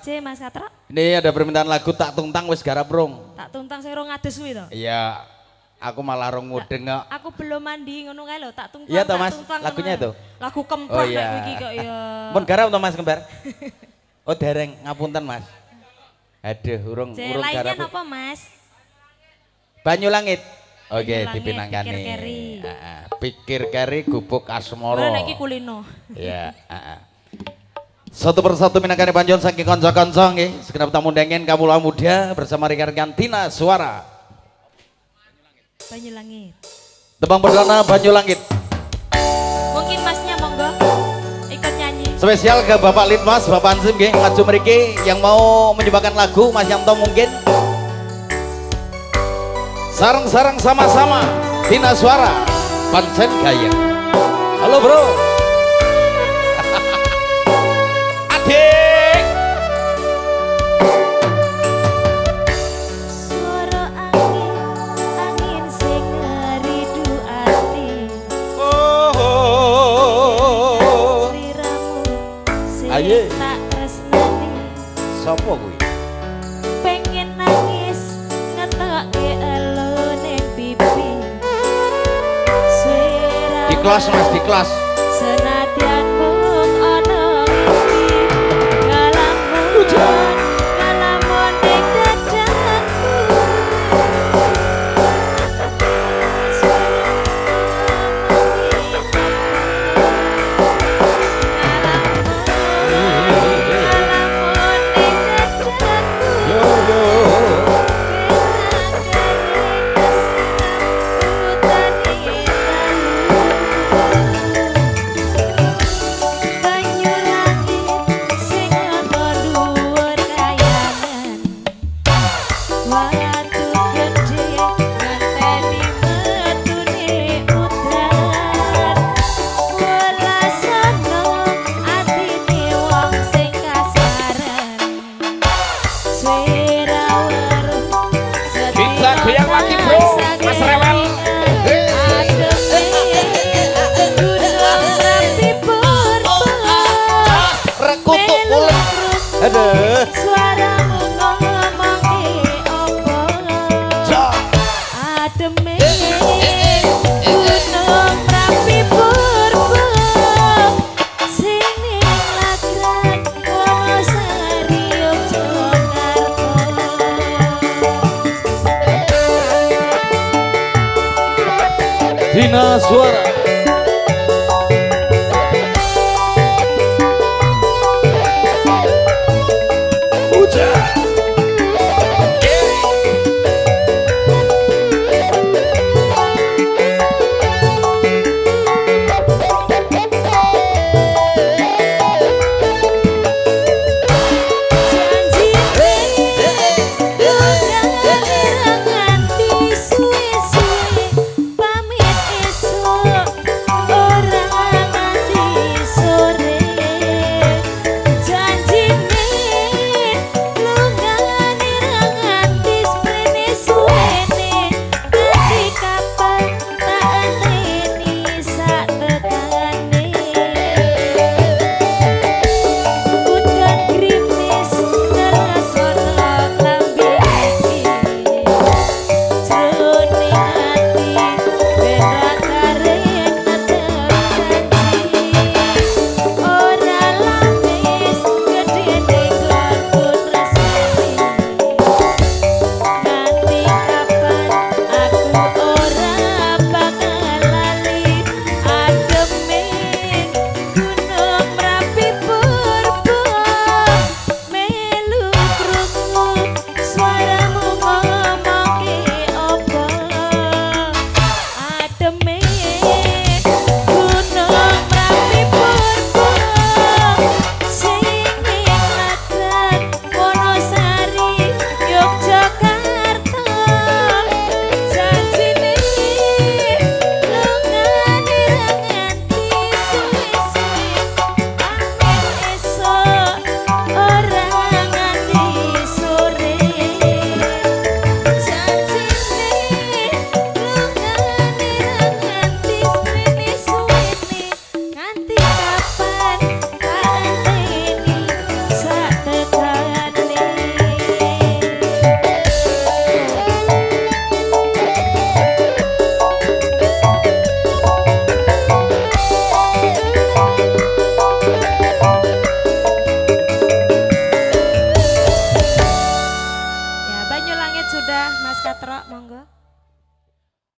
C Mas Katro. Ini ada permintaan lagu Tak Tungtang wis garap rung. Tak tungtang sing rong ngades kuwi to. Iya. Aku malah rung mudeng kok. Aku belum mandi ngono kae lho, tak tungtang. Iya toh tak Mas, tungtang lagunya ngono. itu. Lagu kemprak Oh, iya. kayak iki kok ya. Mun garap toh Mas Kembar? Oh dereng, ngapunten Mas. Aduh, urung C urung lainnya garap. napa Mas? Banyu Langit. Oke, Banyu Langit, dipinangkani. Pikir Keri. Pikir keri gubuk asmoro. Ora nek iki kulino. Iya, satu persatu minangkani panjon saking kanca-kanca nggih. Segenap tamu dengen kawula muda bersama rekan-rekan Tina Suara. Banyu Langit. Tembang perdana Banyu Langit. Mungkin Masnya monggo ikut nyanyi. Spesial ke Bapak Litmas, Bapak Ansim nggih maju mriki yang mau menyumbangkan lagu Mas Yanto mungkin. Sarang-sarang sama-sama Tina Suara Pancen Gaya. Halo bro. Adik. Suara angin, angin sing ngeridu ati. Sliramu sing Aye. tak tresnani. Sopo kuwi? Pengen nangis ngetoke elo ning pipi. Sliramu Di kelas Mas, di kelas. senadyan mung ana mimpi. Ngalamun ngalamun ning dadaku. Kita goyang lagi, bro. Mas Rewel. Rekutuk ulet. Aduh. Suaramu ngomong opo ademe gunung Merapi Purba sing lagran Wonosari Yogyakarta. Tina Suara. Janji nganti suwe-suwe pamit esuk Mas Katrok, monggo.